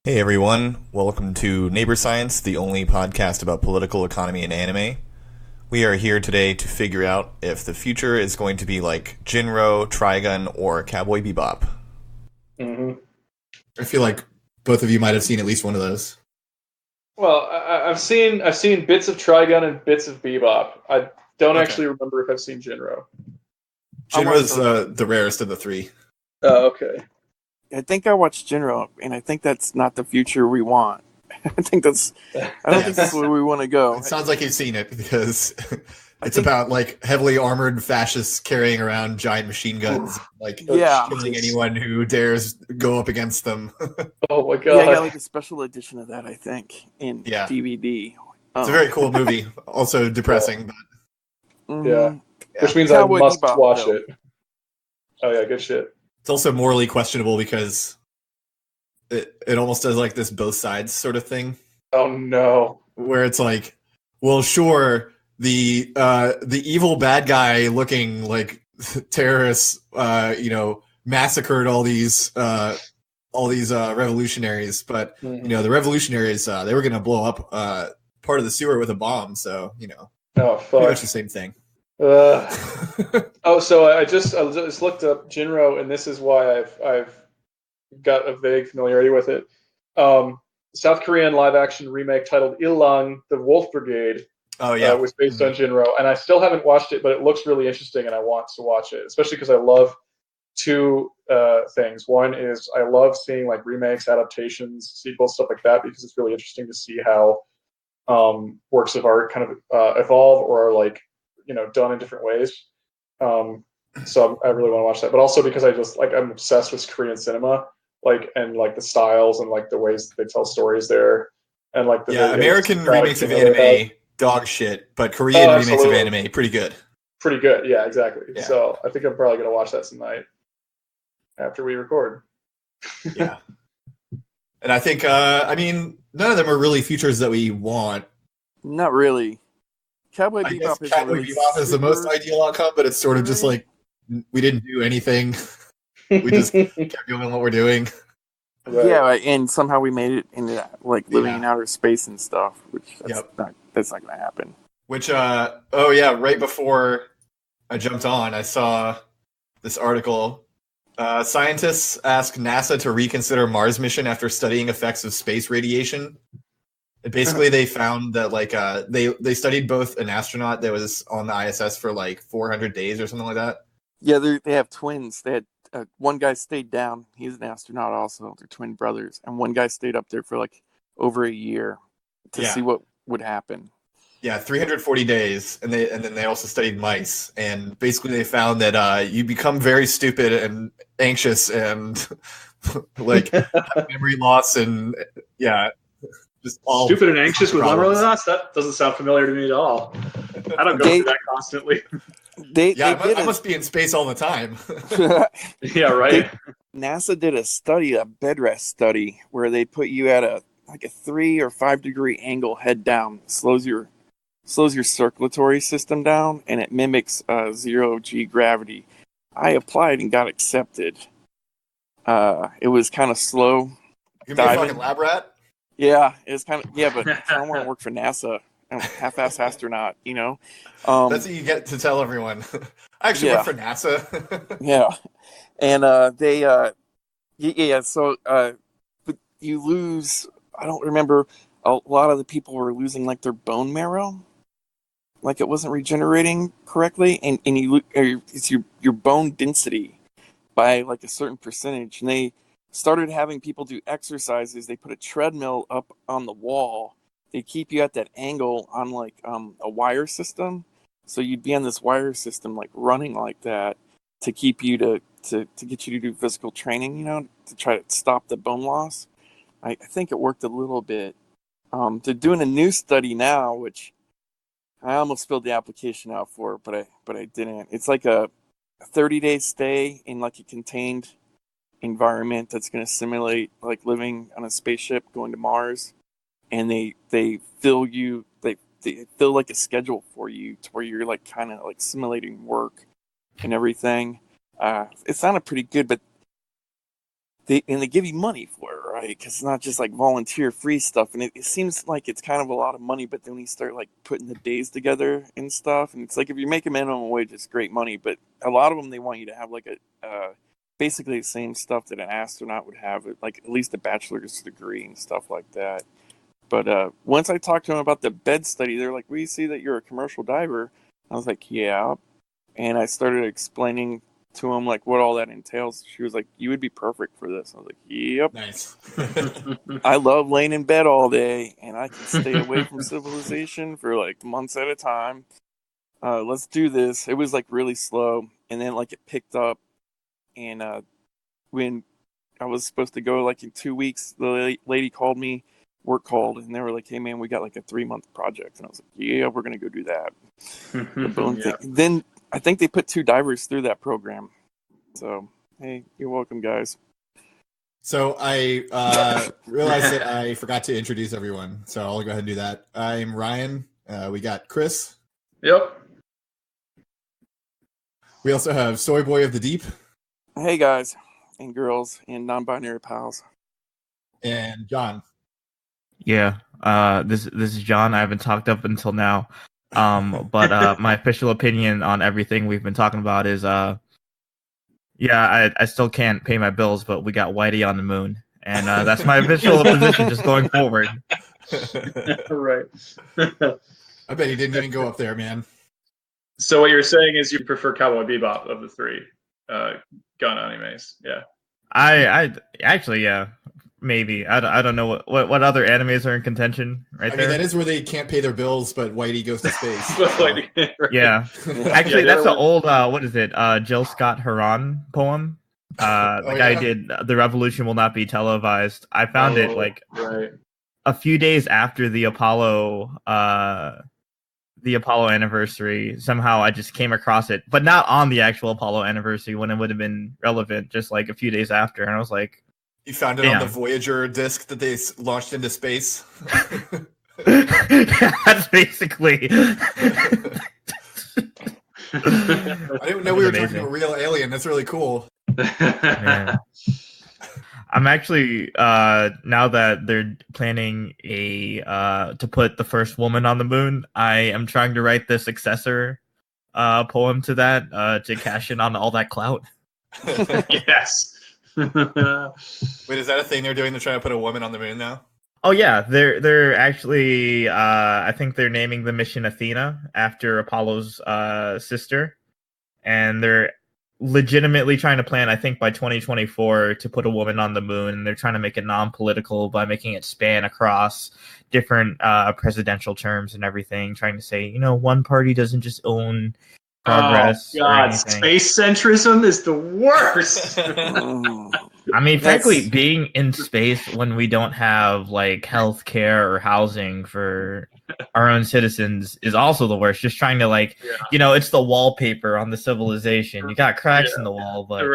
Hey everyone, welcome to Neighbor Science, the only podcast about political economy and anime. We are here today to figure out if the future is going to be like Jinro, Trigun, or Cowboy Bebop. hmm I feel like both of you might have seen at least one of those. Well, I've seen bits of Trigun and bits of Bebop. I don't Okay. actually remember if I've seen Jinro. Jinro's the rarest of the three. Oh, okay. I think I watched General, and I think that's not the future we want. I don't think that's where we want to go. It sounds like you've seen it because I it's think- about like heavily armored fascists carrying around giant machine guns, like Yeah. killing anyone who dares go up against them. Oh my Yeah, god. I got like a special edition of that, I think, in Yeah. DVD. It's a very cool movie, also depressing. But Yeah. yeah. Which means Cowboy I must Bebop, watch though. it. Oh yeah, good shit. It's also morally questionable because it almost does like this both sides sort of thing. Oh no. Where it's like, well, sure, the evil bad guy looking like terrorists, massacred all these revolutionaries, but the revolutionaries they were gonna blow up part of the sewer with a bomb, so Oh pretty fuck. much the same thing. So I just looked up Jinro, and this is why I've got a vague familiarity with it. South Korean live action remake titled Illang, The Wolf Brigade, Oh yeah, was based on Jinro, and I still haven't watched it, but it looks really interesting, and I want to watch it, especially because I love two things. One is I love seeing like remakes, adaptations, sequels, stuff like that, because it's really interesting to see how works of art kind of evolve or are like done in different ways. So I really want to watch that, but also because I'm obsessed with Korean cinema, and like the styles and like the ways they tell stories there, and like the yeah. very American idiosyncratic remakes of humor they have. anime dog shit, but Korean remakes of absolutely. anime pretty good. Pretty good, yeah, exactly. Yeah. So I think I'm probably gonna watch that tonight after we record. Yeah. And I think, none of them are really futures that we want. Not really. Cowboy I guess Bebop is Cowboy really Bebop is the most super- ideal outcome, but it's sort of just like we didn't do anything. We just kept doing what we're doing. Right. Yeah, and somehow we made it into like living in outer space and stuff, which that's not going to happen. Which, right before I jumped on, I saw this article. Scientists ask NASA to reconsider Mars mission after studying effects of space radiation. And basically, they found that they studied both an astronaut that was on the ISS for like 400 days or something like that. Yeah, they have twins. They had one guy stayed down. He's an astronaut also. They're twin brothers. And one guy stayed up there for like over a year to see what would happen. Yeah, 340 days, and then they also studied mice, and basically they found that you become very stupid and anxious and like have memory loss and just all stupid and anxious with problems. memory loss. That doesn't sound familiar to me at all. I don't go through that constantly. I must be in space all the time. Yeah, right. NASA did a bed rest study, where they put you at a 3 or 5 degree angle, head down, slows your circulatory system down, and it mimics 0 G gravity. I applied and got accepted. It was kind of slow. You be a fucking lab rat? Yeah, it was kind of but I don't want to work for NASA. I'm a half-ass astronaut, That's what you get to tell everyone. I actually work for NASA. Yeah, and So, but you lose. I don't remember. A lot of the people were losing like their bone marrow, like it wasn't regenerating correctly, and it's your bone density by like a certain percentage. And they started having people do exercises. They put a treadmill up on the wall. They keep you at that angle on like a wire system, so you'd be on this wire system like running like that to keep you to get you to do physical training, to try to stop the bone loss. I think it worked a little bit. They're doing a new study now, which I almost filled the application out for, but I didn't. It's like a 30-day stay in like a contained environment that's going to simulate like living on a spaceship going to Mars, and they fill you they fill like a schedule for you to where you're like kind of like simulating work and everything. It sounded pretty good, but they give you money for it, right, because it's not just like volunteer free stuff, and it seems like it's kind of a lot of money. But then we start like putting the days together and stuff, and it's like if you make a minimum wage, it's great money. But a lot of them they want you to have like a basically the same stuff that an astronaut would have, like at least a bachelor's degree and stuff like that. But once I talked to them about the bed study, they're like, "We see that you're a commercial diver." I was like, "Yeah," and I started explaining to him like what all that entails. She was like, "You would be perfect for this." I was like, "Yep." Nice. I love laying in bed all day, and I can stay away from civilization for like months at a time. Let's do this. It was like really slow, and then like it picked up, and when I was supposed to go like in 2 weeks, the lady called me, work called, and they were like, "Hey man, we got like a 3-month project," and I was like, "Yeah, we're gonna go do that." The bone thing. Then I think they put 2 divers through that program. So, hey, you're welcome, guys. So I realized that I forgot to introduce everyone. So I'll go ahead and do that. I'm Ryan. We got Chris. Yep. We also have Soyboi of the Deep. Hey, guys and girls and non-binary pals. And John. Yeah, this is John. I haven't talked up until now. But my official opinion on everything we've been talking about is I still can't pay my bills, but we got Whitey on the moon, and that's my official position just going forward. Right. I bet he didn't even go up there, man. So what you're saying is you prefer Cowboy Bebop of the 3 gun animes? Yeah. I actually, yeah, maybe. I don't know what other animes are in contention right I there. mean, that is where they can't pay their bills, but Whitey goes to space. Right. Yeah, actually, Yeah, that's an old what is it? Jill Scott Heron poem. The guy did "The Revolution Will Not Be Televised." I found it like a few days after the Apollo anniversary. Somehow I just came across it, but not on the actual Apollo anniversary when it would have been relevant. Just like a few days after, and I was like, "You found it on the Voyager disc that they launched into space." That's basically. I didn't know we were talking to a real alien. That's really cool. Man. I'm actually now that they're planning to put the first woman on the moon, I am trying to write the successor poem to that to cash in on all that clout. Yes. Wait, is that a thing they're doing to try to put a woman on the moon now? Oh yeah, they're actually I think they're naming the mission Athena after Apollo's sister, and they're legitimately trying to plan, I think, by 2024 to put a woman on the moon. They're trying to make it non-political by making it span across different presidential terms and everything, trying to say, one party doesn't just own progress. Oh God, space centrism is the worst. I mean, frankly, being in space when we don't have like health care or housing for our own citizens is also the worst. Just trying to it's the wallpaper on the civilization. You got cracks in the wall, but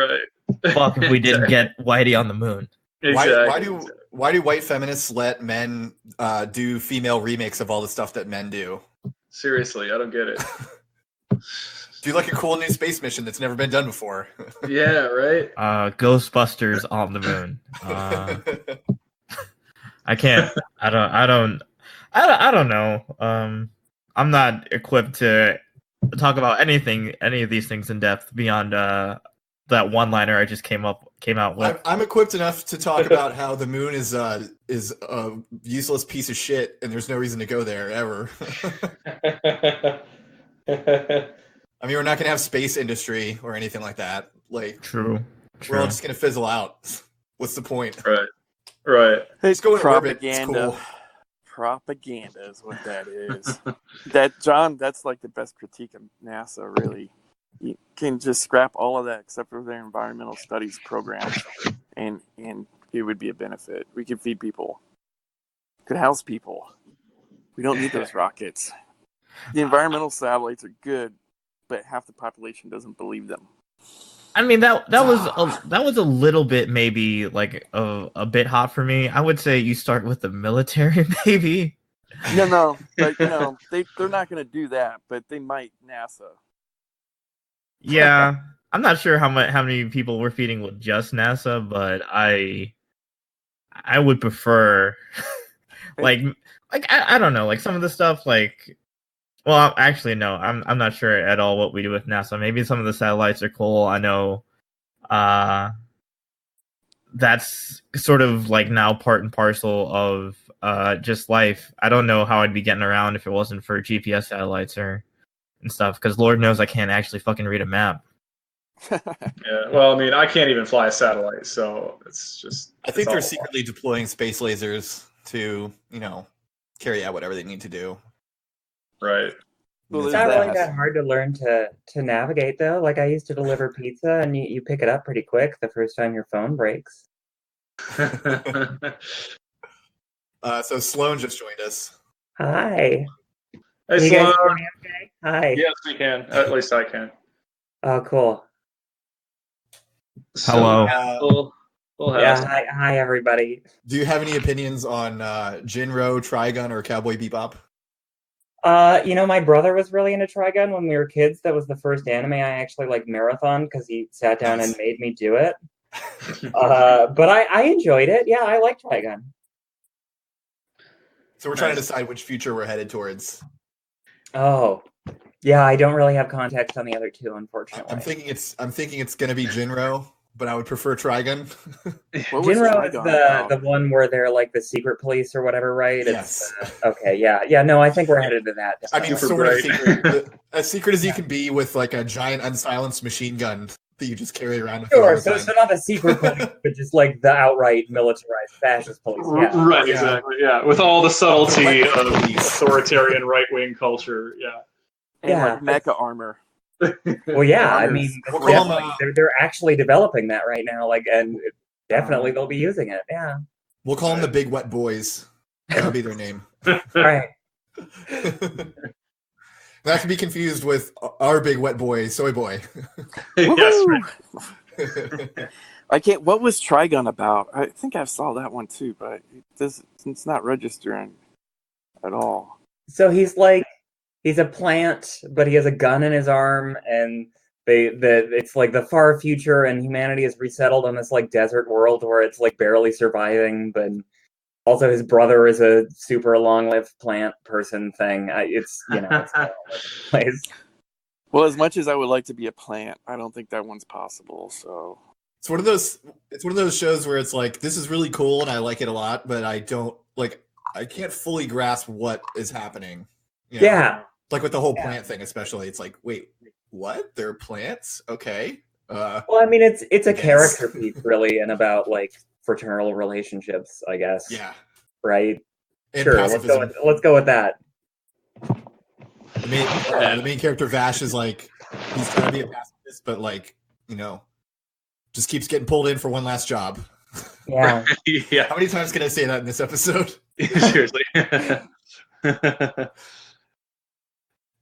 fuck if we didn't get Whitey on the moon. Exactly. Why do white feminists let men do female remakes of all the stuff that men do? Seriously, I don't get it. Do like a cool new space mission that's never been done before. Yeah, right. Ghostbusters on the moon. I can't. I don't know. I'm not equipped to talk about any of these things in depth beyond that one-liner I just came out with. I'm equipped enough to talk about how the moon is a useless piece of shit, and there's no reason to go there ever. I mean, we're not going to have space industry or anything like that. Like, True. We're all just going to fizzle out. What's the point? Right. Hey, it's going propaganda. To orbit. It's cool. Propaganda is what that is. John, that's like the best critique of NASA, really. You can just scrap all of that except for their environmental studies program, and it would be a benefit. We could feed people. Could house people. We don't need those rockets. The environmental satellites are good, but half the population doesn't believe them. I mean that was a little bit maybe like a bit hot for me. I would say you start with the military, maybe. No, but they're not going to do that, but they might. NASA. Yeah, I'm not sure how many people we're feeding with just NASA, but I I would prefer like I don't know, like some of the stuff like. Well, actually, no. I'm not sure at all what we do with NASA. Maybe some of the satellites are cool. I know that's sort of like now part and parcel of just life. I don't know how I'd be getting around if it wasn't for GPS satellites and stuff. Because Lord knows I can't actually fucking read a map. Yeah, well, I mean, I can't even fly a satellite, so it's just. I think they're secretly deploying space lasers to, carry out whatever they need to do. Right. Well, it's not really that hard to learn to navigate, though. Like, I used to deliver pizza, and you pick it up pretty quick the first time your phone breaks. So Sloane just joined us. Hi. Hey, Can you guys Sloane. hear me okay? Hi. Yes, we can. At least I can. Oh, cool. Hello. Yeah, hi, everybody. Do you have any opinions on Jinro, Trigun, or Cowboy Bebop? My brother was really into Trigun when we were kids. That was the first anime I actually marathon because he sat down and made me do it. But I enjoyed it. Yeah, I like Trigun. So we're trying to decide which future we're headed towards. Oh, yeah. I don't really have context on the other two, unfortunately. I'm thinking it's going to be Jinro, but I would prefer Trigun. Jinro is the one where they're like the secret police or whatever, right? Yes. Okay. Yeah. No, I think we're headed to that. I mean, sort of secret, as secret as you can be with like a giant unsilenced machine gun that you just carry around. With Sure. So not the secret police, but just like the outright militarized fascist police. Yeah. Right. Exactly. Yeah. With all the subtlety of authoritarian right-wing culture. Yeah. And like mecha armor. Well, yeah, I mean, they're actually developing that right now, and definitely they'll be using it. Yeah, we'll call them the Big Wet Boys. That'll be their name. Right. Not to be confused with our Big Wet Boy, Soyboi. Yes. Right. I can't. What was Trigun about? I think I saw that one too, but it's not registering at all. So he's a plant, but he has a gun in his arm, and it's like the far future, and humanity is resettled on this like desert world where it's like barely surviving. But also, his brother is a super long-lived plant person thing. It's it's all over the place. Well, as much as I would like to be a plant, I don't think that one's possible. So it's one of those shows where it's like, this is really cool and I like it a lot, but I can't fully grasp what is happening. Yeah. Like with the whole plant thing, especially, it's like, wait, what? They're plants? Okay. Well, I mean, it's a character piece, really, and about like fraternal relationships, I guess. Yeah. Right. And sure. pacifism. Let's go with that. The main character Vash is like, he's trying to be a pacifist, but like, just keeps getting pulled in for one last job. Yeah. Yeah. How many times can I say that in this episode? Seriously.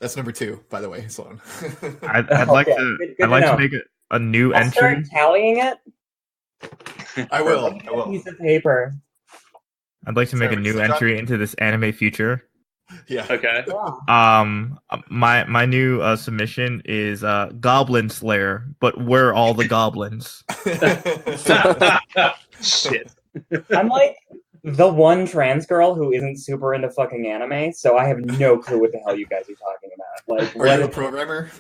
That's number 2, by the way, Sloane. I'd like to make a new I'll entry. start tallying it. I will. A piece of paper. I'd like to make a new entry into this anime future. Yeah. Okay. My new submission is Goblin Slayer, but we're all the goblins. Shit. I'm like the one trans girl who isn't super into fucking anime, so I have no clue what the hell you guys are talking about. Like, are you a programmer?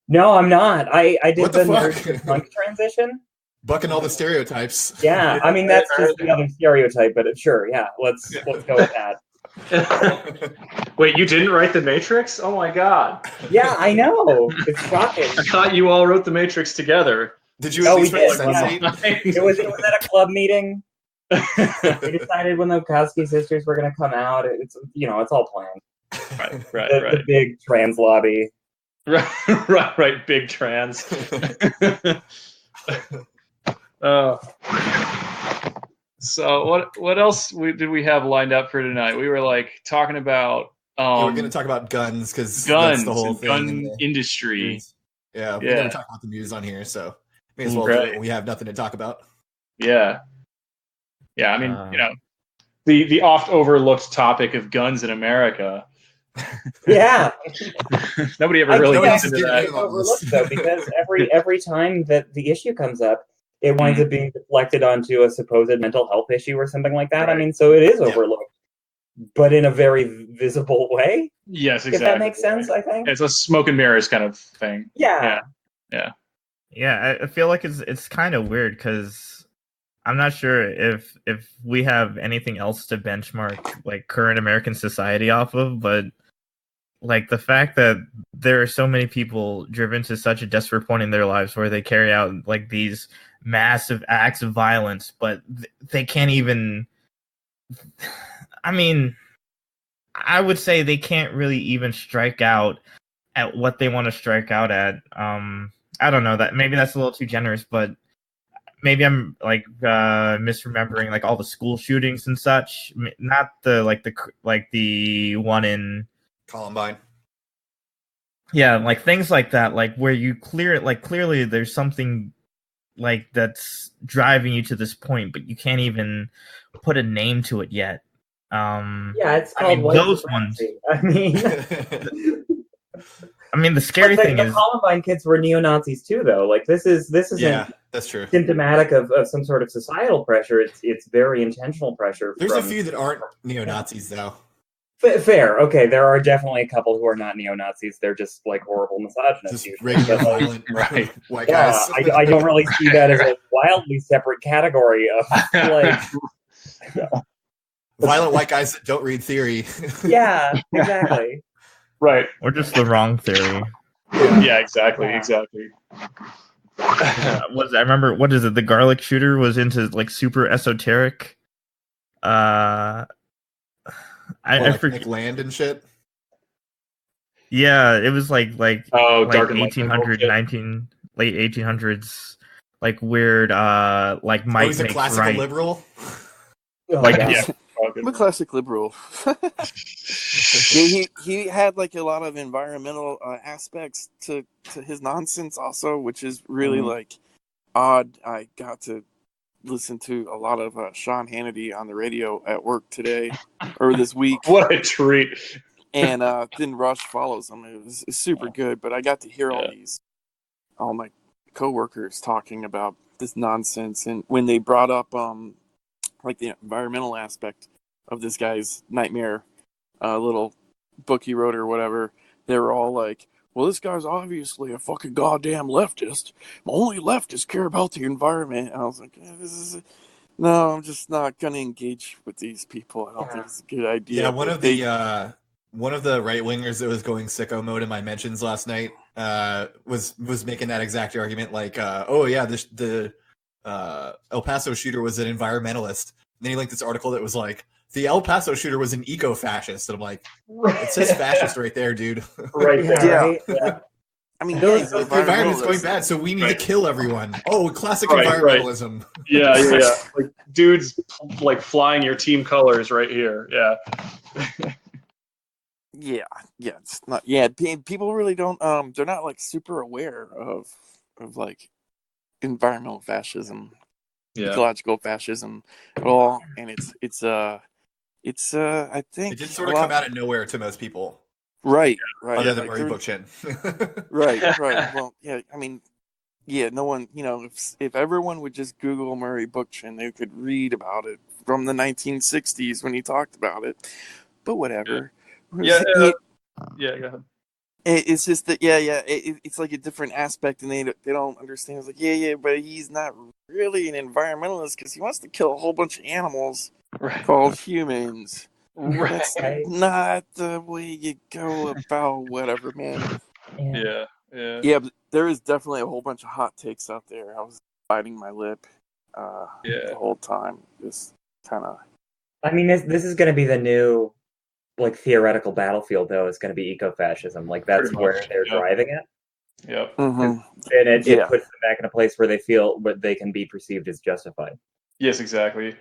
No, I'm not. I did What the nerd fuck? to punk transition. Bucking all the stereotypes. Yeah, I mean that's just the other stereotype, but sure, yeah. Let's go with that. Wait, you didn't write The Matrix? Oh my god. Yeah, I know. It's shocking. I thought you all wrote The Matrix together. Did you at least we write did, Sense8? It was at a club meeting. We decided when the Wachowski sisters were going to come out. It's all planned. Right. The big trans lobby. Right. Big trans. So what else did we have lined up for tonight? We were like talking about. We're going to talk about guns because guns, that's the whole thing. Gun industry. Yeah, we never talk about the news on here, so may as well do it when we have nothing to talk about. Yeah. Yeah, I mean, the oft overlooked topic of guns in America. Yeah. Nobody ever really gets into that. Overlooked though, because every time that the issue comes up, it winds up being deflected onto a supposed mental health issue or something like that. Right. I mean, so it is Yeah. overlooked, but in a very visible way. Yes, exactly. If that makes sense, I think. It's a smoke and mirrors kind of thing. Yeah. Yeah, I feel like it's kind of weird because I'm not sure if we have anything else to benchmark like current American society off of, but like the fact that there are so many people driven to such a desperate point in their lives where they carry out like these massive acts of violence, but they can't even. I mean, I would say they can't really even strike out at what they want to strike out at. I don't know, that maybe that's a little too generous, but maybe I'm like misremembering like all the school shootings and such. Not the one in Columbine. Yeah, like things like that, like where you clearly there's something like that's driving you to this point, but you can't even put a name to it yet. Yeah, it's called I mean, white those supremacy. I mean, the scary thing the is Columbine kids were neo-Nazis too, though. Like this isn't Yeah, that's true. symptomatic of some sort of societal pressure. It's very intentional pressure. There's a few that aren't neo-Nazis, though. Fair. Okay, there are definitely a couple who are not neo-Nazis. They're just like horrible misogynists. Just usually. regular But, like, violent Right. white yeah, guys. I don't really see that as a wildly separate category of like. Violent white guys that don't read theory. Yeah, exactly. Right. or just the wrong theory. Yeah, exactly. Yeah. Exactly. I remember, what is it? The garlic shooter was into like super esoteric. I forget. Like land and shit. Yeah, it was like Oh, like dark and light 1800, bullshit. late 1800s, like weird, like Oh, might he's a make classical right. liberal. Like, yeah. I'm a classic liberal. he had like a lot of environmental aspects to his nonsense also, which is really like odd. I got to listen to a lot of Sean Hannity on the radio at work today or this week, What a treat. and then Rush follows him. It's super good, but I got to hear all my coworkers talking about this nonsense, and when they brought up like the environmental aspect of this guy's nightmare little book he wrote or whatever, they were all like, well, this guy's obviously a fucking goddamn leftist. Only leftists care about the environment. And I was like, no, I'm just not going to engage with these people. I don't think it's a good idea. Yeah, one of the right wingers that was going sicko mode in my mentions last night was making that exact argument. Like, the El Paso shooter was an environmentalist. And then he linked this article that was like, the El Paso shooter was an eco-fascist. And I'm like, it says fascist right there, dude. Right. Yeah. Right? Yeah. I mean, Those- he's The an environment's going environmentalist. bad, so we need Right. to kill everyone. Oh, classic Right, right. environmentalism. Yeah. Like dudes like flying your team colors right here. Yeah. Yeah, it's not. Yeah, people really don't. They're not like super aware of like environmental fascism, ecological fascism at all. And it's I think It did sort of come out of nowhere to most people, right. other than like Murray there- Bookchin. Right. Well, yeah. I mean, yeah. No one, if everyone would just Google Murray Bookchin, they could read about it from the 1960s when he talked about it. But whatever. Yeah. Yeah. Go ahead. It's just that, it's like a different aspect, and they don't understand. It's like, but he's not really an environmentalist because he wants to kill a whole bunch of animals Right. called humans. Right. That's not the way you go about whatever, man. Yeah. Yeah, but there is definitely a whole bunch of hot takes out there. I was biting my lip the whole time, just kind of. I mean, this is going to be the new, like, theoretical battlefield, though. It's going to be eco-fascism. Like, that's Pretty where much, they're yeah. driving it. Yep. Mm-hmm. And it Yeah. puts them back in a place where they feel where they can be perceived as justified. Yes, exactly.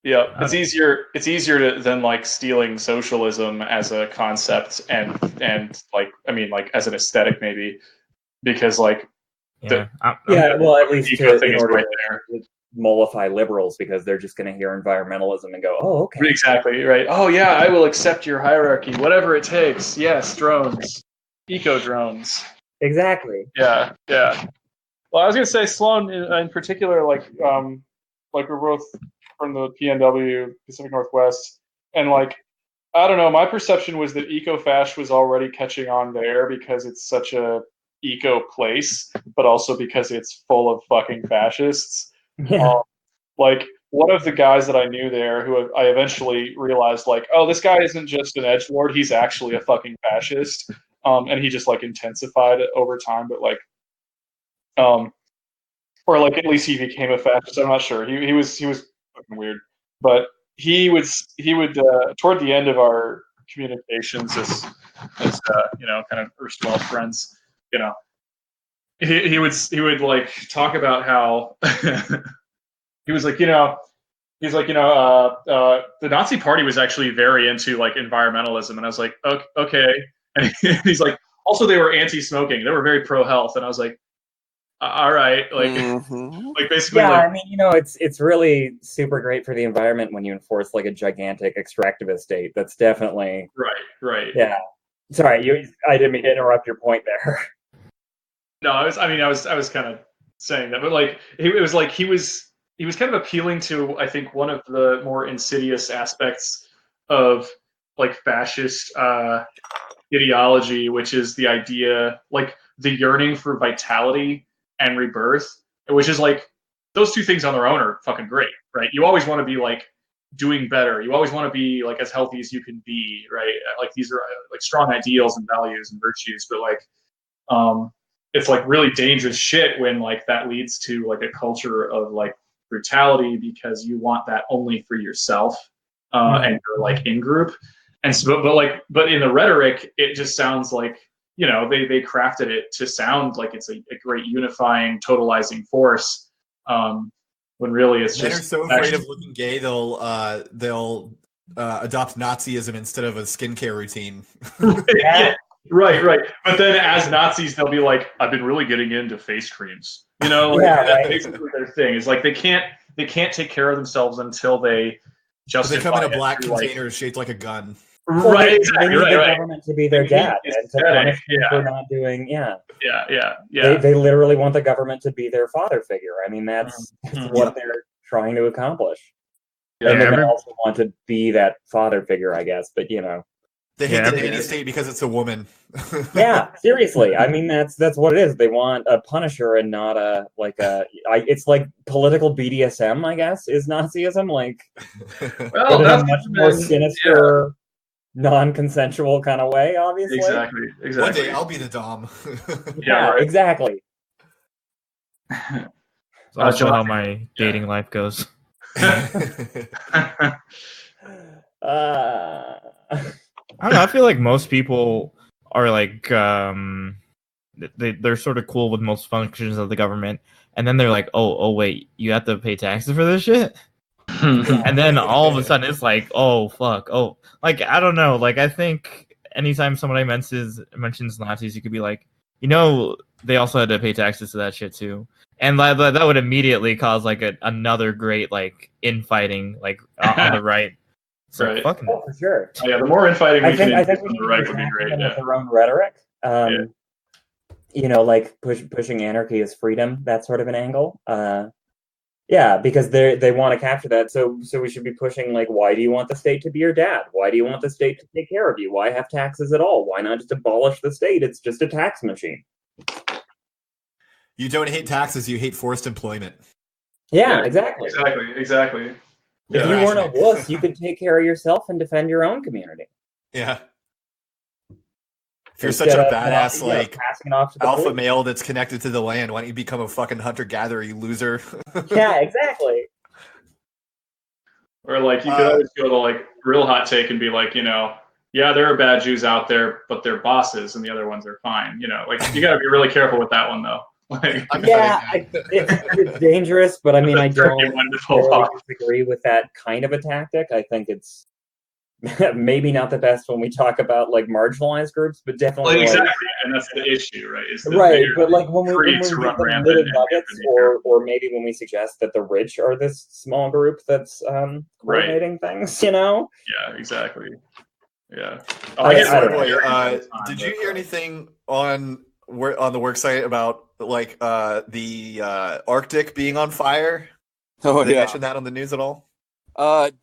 Yeah, it's easier. It's easier than like stealing socialism as a concept and like, I mean, like as an aesthetic maybe, because like Well, at least eco thing in is order right to there. mollify liberals, because they're just going to hear environmentalism and go, "Oh, okay." Exactly right. Oh yeah, I will accept your hierarchy, whatever it takes. Yes, drones, eco drones. Exactly. Yeah. Well, I was gonna say Sloane in particular, like we're both from the PNW, Pacific Northwest, and like I don't know, my perception was that eco-fash was already catching on there because it's such a eco place, but also because it's full of fucking fascists. Yeah. Like one of the guys that I knew there, who I eventually realized, like, oh, this guy isn't just an edgelord; he's actually a fucking fascist. And he just like intensified it over time, but like, or like at least he became a fascist. I'm not sure. He was fucking weird, but he would toward the end of our communications as kind of erstwhile friends, you know, he would like talk about how he was like, he's like, the Nazi Party was actually very into like environmentalism, and I was like, okay, and he's like, also they were anti-smoking, they were very pro-health, and I was like, all right, like, like basically, Yeah, like, I mean, it's really super great for the environment when you enforce like a gigantic extractivist state. That's definitely right. yeah. Sorry, I didn't mean to interrupt your point there. No, I was kind of saying that, but like, it was like he was kind of appealing to, I think, one of the more insidious aspects of like fascist ideology, which is the idea, like the yearning for vitality and rebirth, which is like those two things on their own are fucking great, right? You always want to be like doing better. You always want to be like as healthy as you can be, right? Like these are like strong ideals and values and virtues, but like it's like really dangerous shit when like that leads to like a culture of like brutality because you want that only for yourself and you're like in group. And so, but in the rhetoric, it just sounds like, they crafted it to sound like it's a great unifying, totalizing force, when really it's Men just are so afraid of looking gay, they'll adopt Nazism instead of a skincare routine. Yeah, right. But then as Nazis, they'll be like, I've been really getting into face creams. Like, that's basically their thing. Is like they can't take care of themselves until they justify. But they come in a black through, container shaped like a gun. Right, exactly. They need Right. the government to be their dad and to punish them for not doing. Yeah. They literally want the government to be their father figure. I mean, that's what they're trying to accomplish. Yeah, and they also want to be that father figure, I guess. But they hate the nanny state because it's a woman. Yeah, seriously. I mean, that's what it is. They want a punisher and not it's like political BDSM, I guess, is Nazism. Like, well, in that's a much more sinister, non-consensual kind of way, obviously. Exactly. One day I'll be the Dom. Yeah, right. Exactly. It's also how my dating life goes. I don't know. I feel like most people are like they're sort of cool with most functions of the government, and then they're like, oh wait, you have to pay taxes for this shit, and then all of a sudden it's like, oh fuck, like I don't know. Like I think anytime somebody mentions Nazis, you could be like, they also had to pay taxes to that shit too. And that would immediately cause like another great like infighting like on the right. So right. For sure. Oh, yeah, the more infighting I think on the right would be great. With their own rhetoric. Like pushing anarchy as freedom, that sort of an angle. Because they want to capture that. So we should be pushing like, why do you want the state to be your dad? Why do you want the state to take care of you? Why have taxes at all? Why not just abolish the state? It's just a tax machine. You don't hate taxes, you hate forced employment. Yeah, exactly. Exactly. If you weren't a wuss, you could take care of yourself and defend your own community. Yeah. If you're such a badass, alpha male that's connected to the land, why don't you become a fucking hunter-gatherer, you loser? Yeah, exactly. Or like, you could always go to like real hot take and be like, yeah, there are bad Jews out there, but they're bosses, and the other ones are fine. Like, you got to be really careful with that one, though. Like, it's dangerous, but I mean, I don't disagree with that kind of a tactic. I think it's maybe not the best when we talk about like marginalized groups, but definitely exactly, and that's the issue, right? But like when we read the nuggets, or maybe when we suggest that the rich are this small group that's coordinating things, Yeah, exactly. Yeah. Soyboi, did you hear anything on on the work site about like the Arctic being on fire? Oh Did they yeah. mention that on the news at all?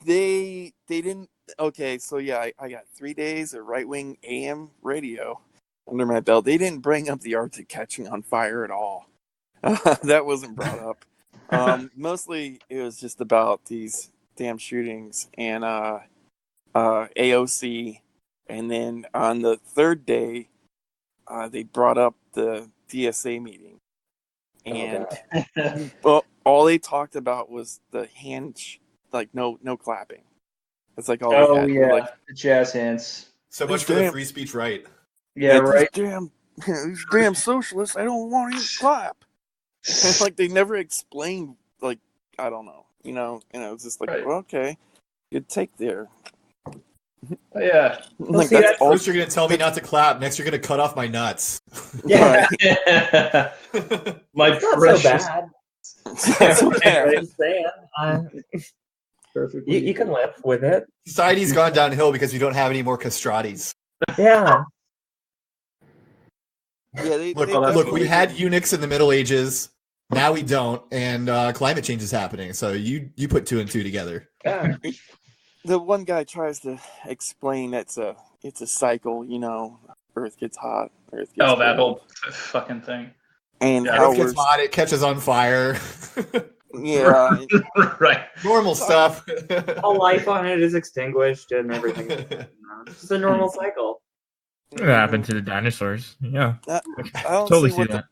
They didn't. Okay, so yeah, I got 3 days of right wing AM radio under my belt. They didn't bring up the Arctic catching on fire at all. That wasn't brought up. Mostly it was just about these damn shootings and AOC, and then on the third day, they brought up the DSA meeting, and well, all they talked about was the like no clapping. It's like all they Oh had. yeah, Like, the jazz hands. So much for the free speech right. Yeah, right. These damn socialists, I don't want to clap. And like they never explained, like, I don't know, it's just like, Right. well, okay, good take there. Yeah. Like, see, that's all. First, you're gonna tell me not to clap. Next, you're gonna cut off my nuts. Yeah, My it's not so precious. bad. That's okay. I'm just saying. Perfectly. You can live with it. Society's gone downhill because we don't have any more castratis. Yeah. Yeah, Look, we had eunuchs in the Middle Ages. Now we don't, and climate change is happening. So you put 2 and 2 together. Yeah. The one guy tries to explain it's a cycle, Earth gets hot, Earth gets Oh, that cold, whole fucking thing. and Yeah, how Earth gets we're hot, it catches on fire. yeah, Right. Normal stuff. All life on it is extinguished and everything. It's just a normal cycle. What happened to the dinosaurs? Yeah, I don't totally see see what that.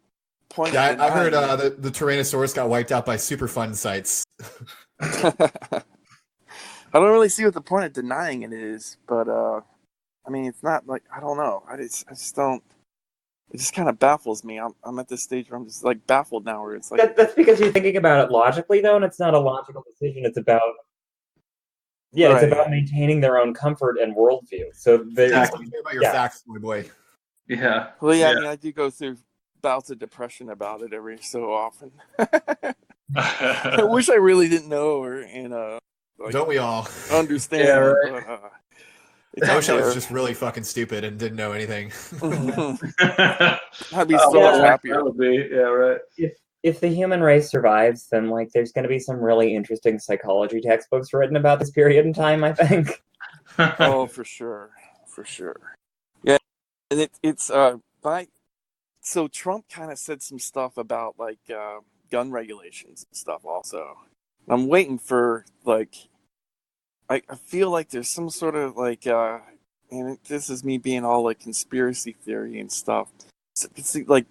the point. Yeah, of I heard denying the Tyrannosaurus got wiped out by Superfund sites. it. I don't really see what the point of denying it is, but I mean, it's not like, I don't know. I just don't. It just kind of baffles me. I'm at this stage where I'm just like baffled now, where it's like, That's because you're thinking about it logically, though, and it's not a logical decision. It's about it's Right. about maintaining their own comfort and worldview. So there's Exactly. Care about your Yeah. facts, my boy. Yeah. well, yeah, Yeah. I mean, I do go through bouts of depression about it every so often. I wish I really didn't know like, Don't we all? understand. Yeah, right. But, I it's wish I out was there. just really fucking stupid and didn't know anything. I'd be Oh, so much yeah. happier. That would be, yeah, right. if the human race survives, then like there's going to be some really interesting psychology textbooks written about this period in time. I think. Oh, for sure. Yeah, and it's so Trump kind of said some stuff about like gun regulations and stuff. Also, I'm waiting for like, I feel like there's some sort of like, and this is me being all like conspiracy theory and stuff. It's like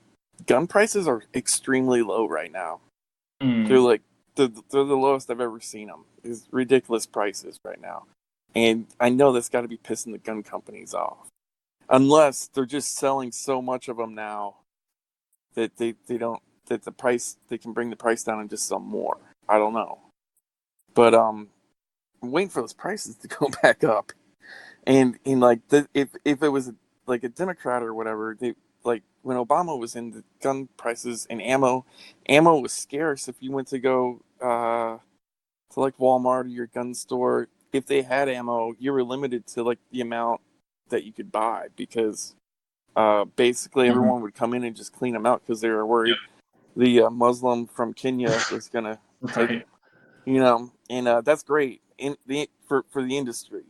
gun prices are extremely low right now. They're like they're the lowest I've ever seen them. It's ridiculous prices right now, and I know that's got to be pissing the gun companies off, unless they're just selling so much of them now that they don't, that the price, they can bring the price down and just sell more. I don't know, but I'm waiting for those prices to go back up, and like if it was like a Democrat or whatever, they like when Obama was in, the gun prices and ammo was scarce. If you went to go to like Walmart or your gun store, if they had ammo, you were limited to like the amount that you could buy, because basically everyone would come in and just clean them out because they were worried the Muslim from Kenya was gonna take, Right. and that's great for the industry,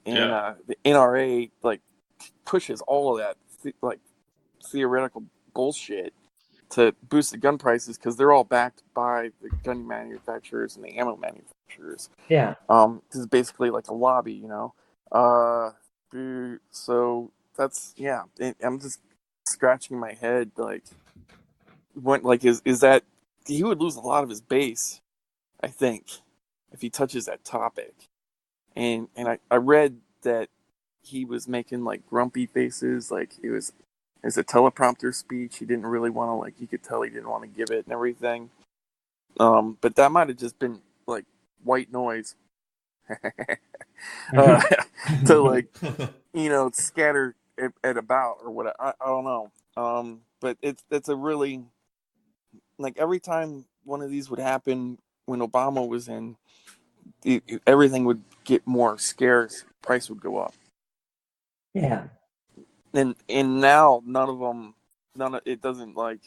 and the NRA like pushes all of that like theoretical bullshit to boost the gun prices because they're all backed by the gun manufacturers and the ammo manufacturers. Yeah. This is basically like a lobby, so that's, I'm just scratching my head, like, what, like, is that he would lose a lot of his base, I think, if he touches that topic. And I read that he was making like grumpy faces, like it's a teleprompter speech. He didn't really want to, like, you could tell he didn't want to give it and everything. But that might have just been like white noise to like, scatter at about or what. I don't know. But it's a really, like, every time one of these would happen when Obama was in, everything would get more scarce. Price would go up. Yeah. And now none of them it doesn't like.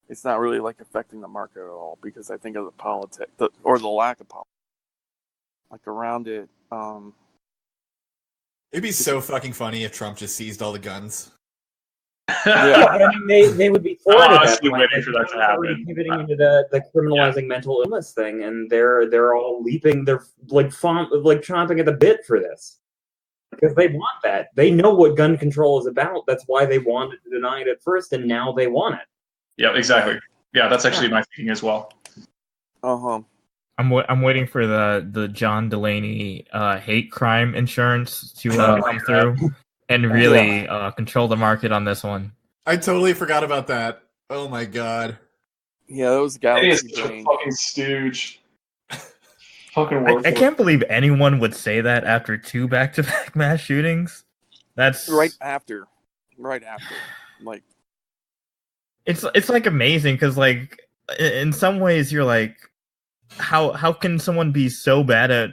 It's not really like affecting the market at all because I think of the politics or the lack of politics, like around it. It'd be so fucking funny if Trump just seized all the guns. Yeah, but I mean, they would be for it I'm at that honestly point. waiting for that to They're already happen. pivoting into the criminalizing mental illness thing, and they're all leaping. They're like chomping at the bit for this because they want that. They know what gun control is about. That's why they wanted to deny it at first, and now they want it. Yeah, exactly. Yeah, that's actually my thinking as well. I'm waiting for the John Delaney hate crime insurance to come through and really control the market on this one. I totally forgot about that. Oh my god. Yeah, that was He Galaxy is such a Brain. fucking stooge. Fucking I worthless. can't believe anyone would say that after 2 back-to-back mass shootings. That's Right after. Like, it's like amazing because like in some ways you're like, how can someone be so bad at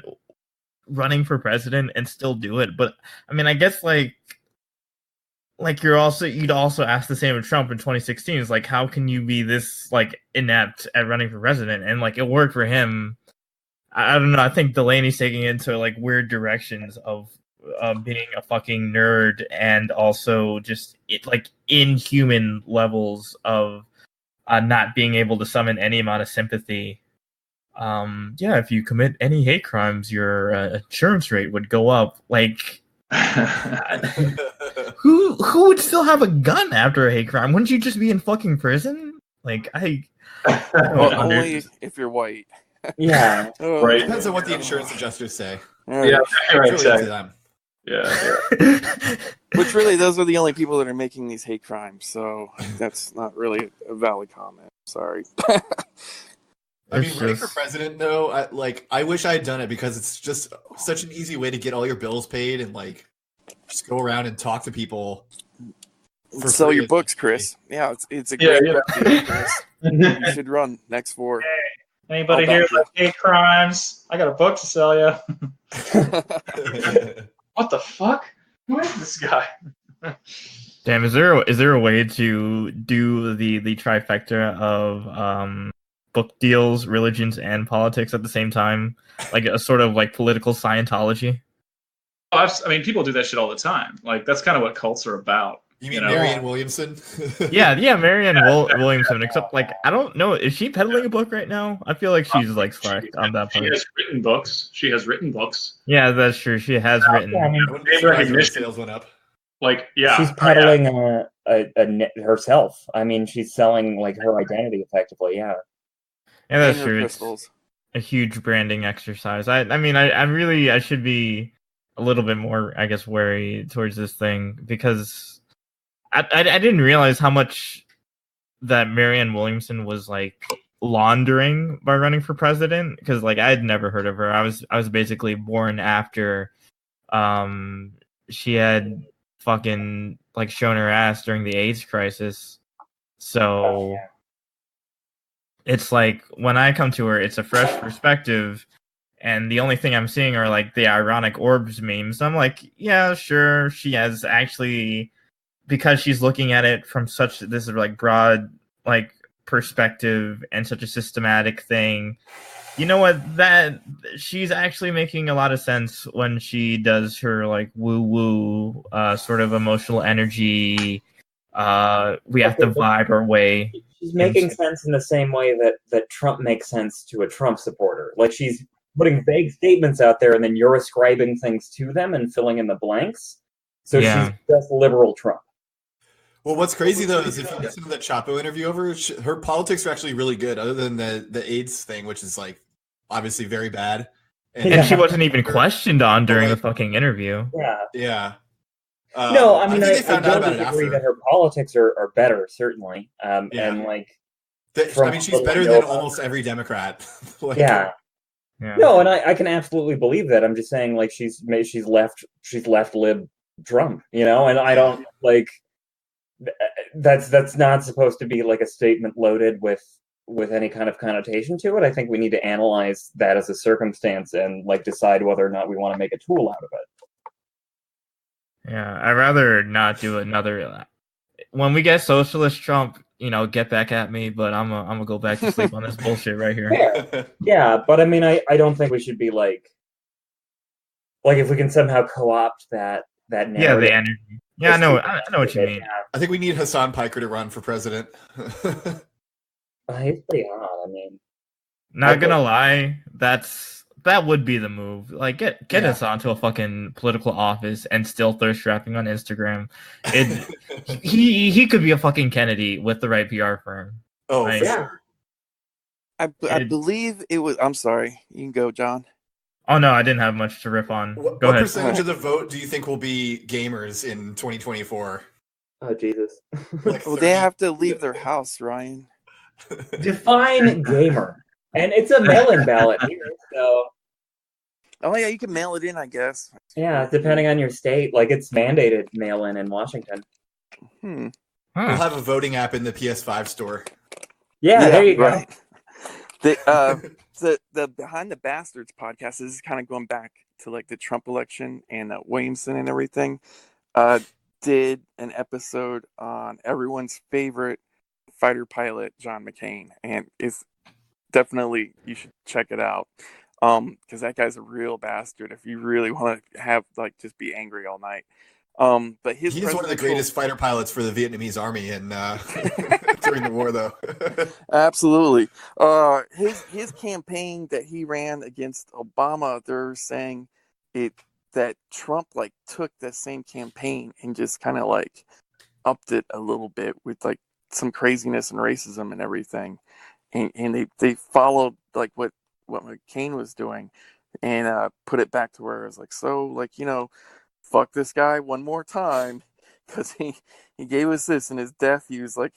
running for president and still do it? But I mean, I guess like you'd also ask the same of Trump in 2016. It's like, how can you be this like inept at running for president? And like it worked for him. I don't know. I think Delaney's taking it into like weird directions of being a fucking nerd and also just like inhuman levels of not being able to summon any amount of sympathy. If you commit any hate crimes, your insurance rate would go up. Like, who would still have a gun after a hate crime? Wouldn't you just be in fucking prison? Like, only if you're white. Yeah, Right. Depends on what the insurance adjusters say. Yeah, right, It's really up to exactly. them. Yeah. Which really, those are the only people that are making these hate crimes. So that's not really a valid comment. Sorry. I mean, It's running for just- president, though, I wish I had done it because it's just such an easy way to get all your bills paid and like just go around and talk to people. For Sell free, your books, essentially. Chris. Yeah, it's a Yeah, great yeah. book deal, Chris. You should run next 4. Anybody I'll here back you. like hate crimes? I got a book to sell you. What the fuck? Who is this guy? Damn, is there a way to do the trifecta of book deals, religions, and politics at the same time? Like a sort of like political Scientology? I mean, people do that shit all the time. Like, that's kind of what cults are about. You mean know? Marianne Williamson? Yeah, Marianne Williamson. Except like I don't know, is she peddling a book right now? I feel like she's like slacked on that She part. has written books. Yeah, that's true. She has written. I mean, I wouldn't be surprised if her sales went up. Like, yeah. she's peddling herself. I mean, she's selling like her identity effectively. Yeah. Yeah, that's And her true. It's crystals. a huge branding exercise. I should be a little bit more, I guess, wary towards this thing because I didn't realize how much that Marianne Williamson was like laundering by running for president because like I had never heard of her. I was basically born after she had fucking like shown her ass during the AIDS crisis. So it's like when I come to her, it's a fresh perspective. And the only thing I'm seeing are like the ironic orbs memes. I'm like, yeah, sure. She has actually, because she's looking at it from such this like broad like perspective and such a systematic thing. You know what? That she's actually making a lot of sense when she does her like woo woo sort of emotional energy. We have to vibe our way. She's making sense in the same way that Trump makes sense to a Trump supporter. Like she's putting vague statements out there and then you're ascribing things to them and filling in the blanks. So Yeah. she's just liberal Trump. Well, what's crazy though is if you listen to that Chapo interview over, her politics are actually really good, other than the AIDS thing, which is like obviously very bad. And she wasn't even questioned on during the fucking interview. Yeah. Yeah. No, I mean, think I they found out don't about it disagree after. that her politics are better, certainly. Yeah. And like, I mean, she's better than almost every Democrat. Like, yeah. Yeah. No, and I can absolutely believe that. I'm just saying, like, she's left lib Trump, you know, and I don't like that's not supposed to be like a statement loaded with any kind of connotation to it. I think we need to analyze that as a circumstance and like decide whether or not we want to make a tool out of it. Yeah, I'd rather not do another. when we get socialist Trump, get back at me. But I'm gonna go back to sleep on this bullshit right here. Fair. Yeah, but I mean, I don't think we should be like if we can somehow co-opt that narrative. Yeah, the energy. Yeah, I know what you mean. I think we need Hassan Piker to run for president. He's pretty hot. I mean, not gonna lie, that would be the move. Like, get us onto a fucking political office and still thirst trapping on Instagram. He could be a fucking Kennedy with the right PR firm. Oh, like, for sure. I believe it was. I'm sorry. You can go, John. Oh no, I didn't have much to riff on. What Go ahead. percentage of the vote do you think will be gamers in 2024? oh Jesus. Like Well, they have to leave their house, Ryan. Define gamer, and it's a mail-in ballot here, so. Oh yeah, you can mail it in, I guess. Yeah, depending on your state, like it's mandated mail-in Washington. We'll have a voting app in the PS5 store. Yeah, there you go. The Behind the Bastards podcast, this is kind of going back to like the Trump election and Williamson and everything. Did an episode on everyone's favorite fighter pilot, John McCain, and it's definitely, you should check it out. Because that guy's a real bastard if you really want to have like just be angry all night. But he's one of the greatest fighter pilots for the Vietnamese army and during the war, though. Absolutely. His campaign that he ran against Obama, they're saying that Trump like took the same campaign and just kind of like upped it a little bit with like some craziness and racism and everything, and they followed like what McCain was doing and put it back to where it was like, so like, fuck this guy one more time because he gave us this, and his death he was like,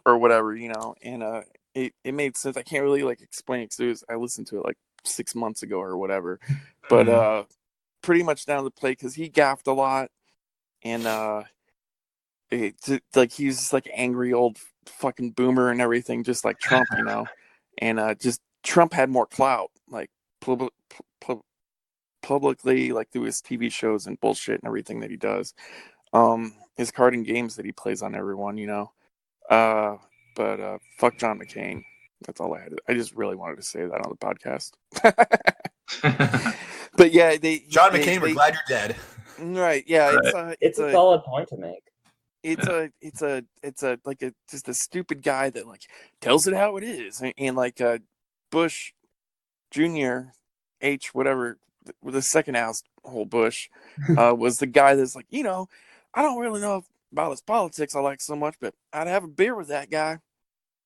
or whatever, and it made sense. I can't really like explain it because I listened to it like 6 months ago or whatever, but pretty much down to the play because he gaffed a lot, and like he's just like angry old fucking boomer and everything, just like Trump, and just Trump had more clout, like publicly, like through his TV shows and bullshit and everything that he does. His card and games that he plays on everyone, But fuck John McCain. That's all I had. I just really wanted to say that on the podcast. But yeah, John McCain, we're glad you're dead. Right? Yeah, it's a solid point to make. It's just a stupid guy that like tells it how it is, and like Bush Jr. H whatever, the second asshole Bush was the guy that's like, I don't really know about his politics I like so much, but I'd have a beer with that guy,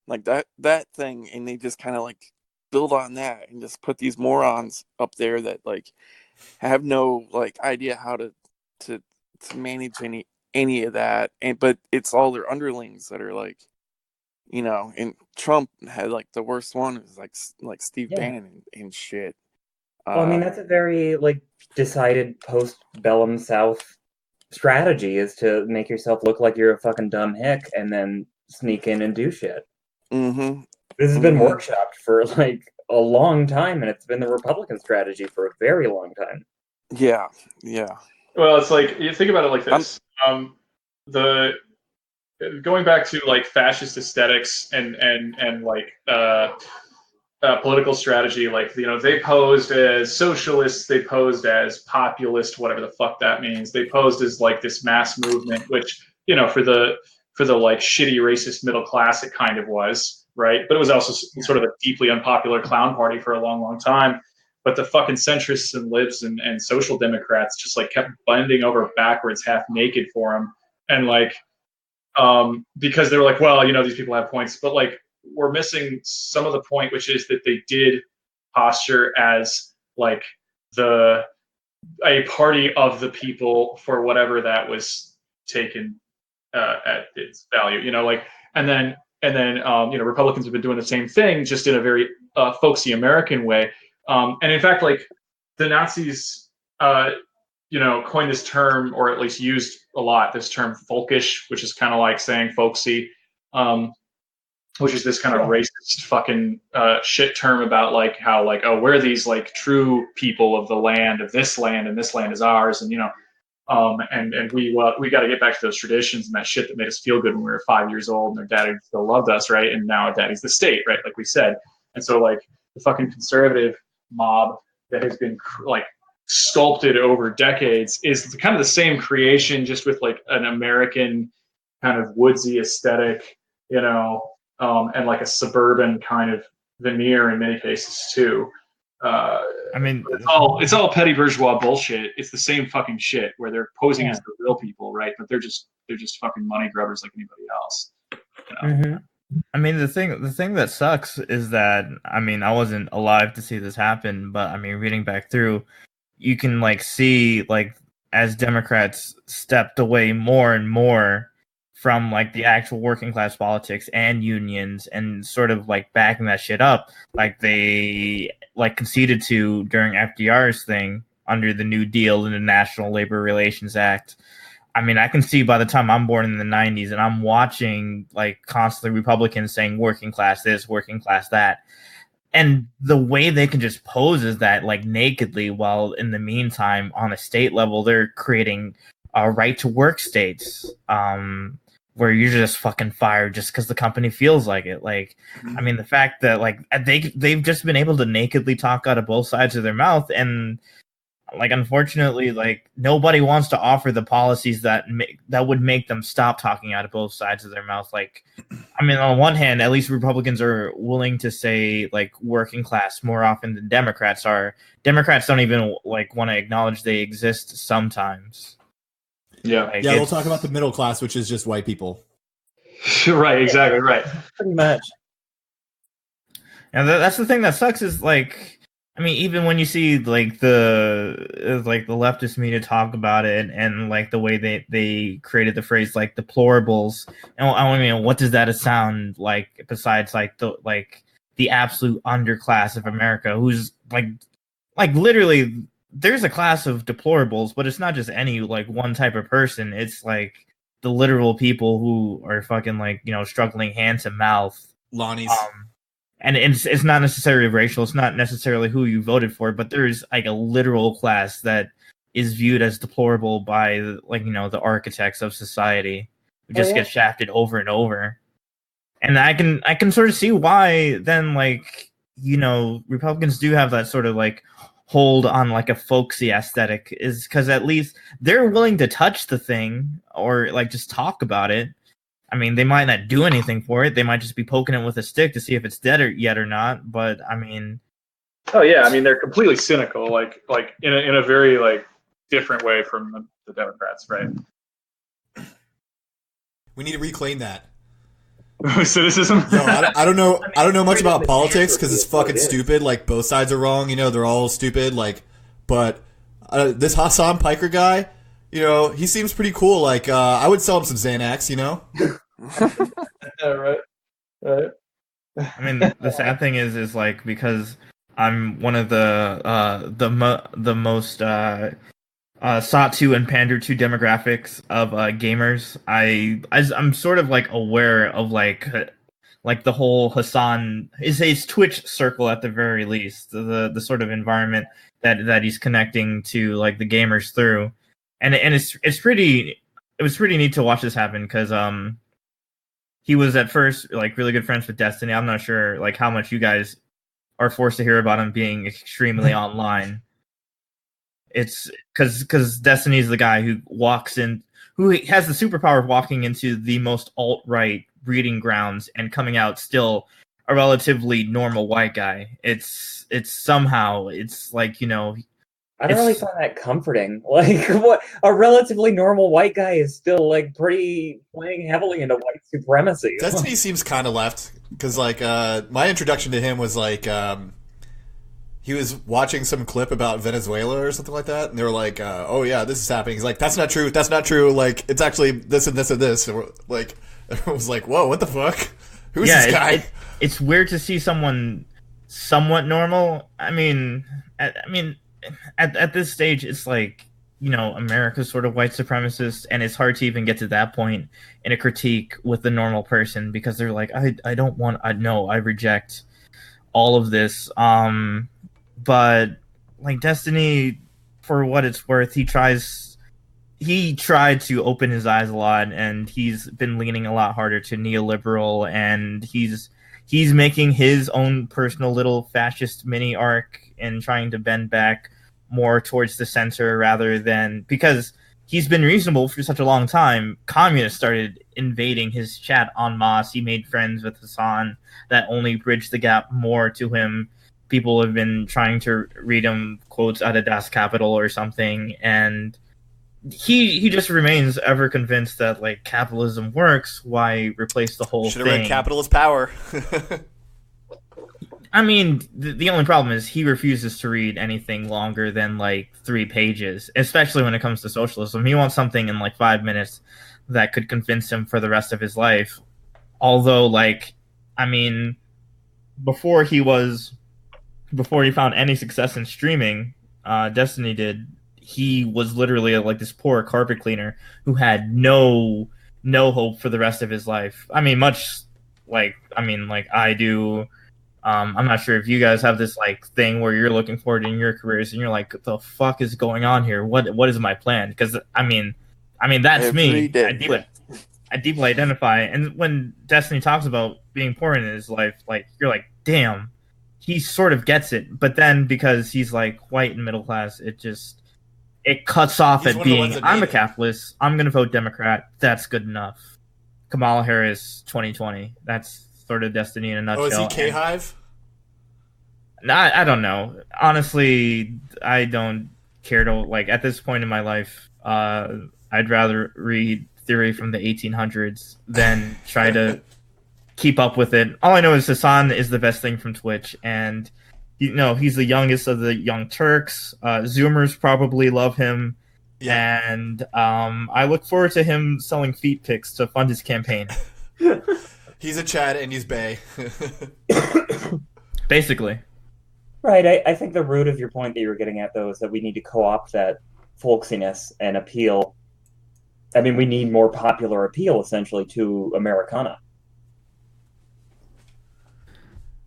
like that thing, and they just kind of like build on that and just put these morons up there that like have no like idea how to manage any of that, but it's all their underlings that are like, and Trump had like the worst one is like Steve Bannon and shit. Well, I mean, that's a very like decided post-bellum South strategy, is to make yourself look like you're a fucking dumb hick and then sneak in and do shit. Mm-hmm. This has been workshopped for like a long time, and it's been the Republican strategy for a very long time. Yeah. Well, it's like, you think about it like this. The going back to like fascist aesthetics and like political strategy, like, they posed as socialists, they posed as populist, whatever the fuck that means. They posed as like this mass movement, which, for the like shitty racist middle class, it kind of was, right? But it was also sort of a deeply unpopular clown party for a long, long time. But the fucking centrists and libs and social democrats just like kept bending over backwards, half naked for them. And like, because they were like, well, these people have points, but like, we're missing some of the point, which is that they did posture as like a party of the people for whatever that was taken at its value, and then Republicans have been doing the same thing, just in a very folksy American way. And in fact, like the Nazis, coined this term, or at least used a lot, this term folkish, which is kind of like saying folksy, which is this kind of racist fucking shit term about like how like, oh, we're these like true people of the land, of this land, and this land is ours. And, And we got to get back to those traditions and that shit that made us feel good when we were 5 years old and our daddy still loved us, right? And now our daddy's the state, right? Like we said. And so like the fucking conservative mob that has been like sculpted over decades is kind of the same creation, just with like an American kind of woodsy aesthetic, and like a suburban kind of veneer in many cases too. I mean, it's all petty bourgeois bullshit. It's the same fucking shit where they're posing as the real people, right? But they're just fucking money grubbers like anybody else. Mm-hmm. I mean, the thing that sucks is that, I mean, I wasn't alive to see this happen, but I mean, reading back through, you can like see like as Democrats stepped away more and more from like the actual working class politics and unions and sort of like backing that shit up, like they like conceded to during FDR's thing under the New Deal and the National Labor Relations Act. I mean, I can see by the time I'm born in the 90s and I'm watching like constantly Republicans saying working class this, working class that. And the way they can just pose is that like nakedly, while in the meantime, on a state level, they're creating right to work states where you're just fucking fired just because the company feels like it. Like, I mean, the fact that like they've just been able to nakedly talk out of both sides of their mouth, and like unfortunately, like nobody wants to offer the policies that would make them stop talking out of both sides of their mouth. Like, I mean, on one hand, at least Republicans are willing to say like working class more often than Democrats are. Democrats don't even like want to acknowledge they exist sometimes. Yeah, like, they'll talk about the middle class, which is just white people. Right, exactly, right. Pretty much. And that's the thing that sucks is like, I mean, even when you see like the leftist media talk about it and like the way they created the phrase like deplorables, and I mean, what does that sound like besides like the absolute underclass of America, who's like literally there's a class of deplorables, but it's not just any like one type of person. It's like the literal people who are fucking like, struggling hand to mouth. Lonnie's. And it's not necessarily racial. It's not necessarily who you voted for, but there's like a literal class that is viewed as deplorable by like, the architects of society who just get shafted over and over. And I can sort of see why then like, Republicans do have that sort of like hold on like a folksy aesthetic, is because at least they're willing to touch the thing or like just talk about it. I mean, they might not do anything for it. They might just be poking it with a stick to see if it's dead yet or not. But I mean, oh yeah, I mean they're completely cynical, like in a very like different way from the Democrats, right? We need to reclaim that. Cynicism. No, I don't know. I don't know much about politics because it's fucking stupid. Like both sides are wrong. They're all stupid. Like, but this Hassan Piker guy, he seems pretty cool. Like, I would sell him some Xanax. Yeah, right. I mean, the sad thing is like because I'm one of the most sought to and pandered to demographics of gamers. I'm sort of like aware of like the whole Hassan is his Twitch circle at the very least, the sort of environment that he's connecting to like the gamers through, and it was pretty neat to watch this happen because he was at first like really good friends with Destiny. I'm not sure like how much you guys are forced to hear about him being extremely online. It's because Destiny's the guy who who has the superpower of walking into the most alt-right breeding grounds and coming out still a relatively normal white guy. It's somehow it's like, I don't really find that comforting. Like, what, a relatively normal white guy is still like pretty playing heavily into white supremacy. Destiny seems kind of left because like my introduction to him was like he was watching some clip about Venezuela or something like that, and they were like, "Oh yeah, this is happening." He's like, "That's not true. That's not true. Like, it's actually this and this and this." And like, everyone was like, "Whoa, what the fuck? Who's this guy?" It's weird to see someone somewhat normal. I mean, at this stage, it's like America's sort of white supremacist, and it's hard to even get to that point in a critique with the normal person because they're like, I reject all of this. But like Destiny, for what it's worth, he tries he tried to open his eyes a lot, and he's been leaning a lot harder to neoliberal, and he's making his own personal little fascist mini arc and trying to bend back more towards the center rather than, because he's been reasonable for such a long time. Communists started invading his chat en masse. He made friends with Hassan that only bridged the gap more to him. People have been trying to read him quotes out of Das Kapital or something, and he just remains ever convinced that like capitalism works. Why replace the whole Should thing? have read Capitalist Power. I mean, the only problem is he refuses to read anything longer than like 3 pages, especially when it comes to socialism. He wants something in like 5 minutes that could convince him for the rest of his life. Although, like, I mean, before he found any success in streaming, Destiny did. He was literally like this poor carpet cleaner who had no hope for the rest of his life. I mean, much like I do. I'm not sure if you guys have this like thing where you're looking forward in your careers and you're like, what the fuck is going on here? What is my plan? Because I mean that's Every me. day. I deeply identify. And when Destiny talks about being poor in his life, like you're like, damn, he sort of gets it. But then because he's like white and middle class, it cuts off He's at one of the being, ones that I'm made a it. capitalist, I'm going to vote Democrat, that's good enough. Kamala Harris 2020, that's sort of Destiny in a nutshell. Oh, is he K-Hive? I don't know. Honestly, I don't care to, like, at this point in my life, I'd rather read theory from the 1800s than try to keep up with it. All I know is Hassan is the best thing from Twitch, and he's the youngest of the Young Turks. Zoomers probably love him, and I look forward to him selling feet pics to fund his campaign. He's a Chad and he's Bay. Basically. Right. I think the root of your point that you were getting at, though, is that we need to co-opt that folksiness and appeal. I mean, we need more popular appeal, essentially, to Americana.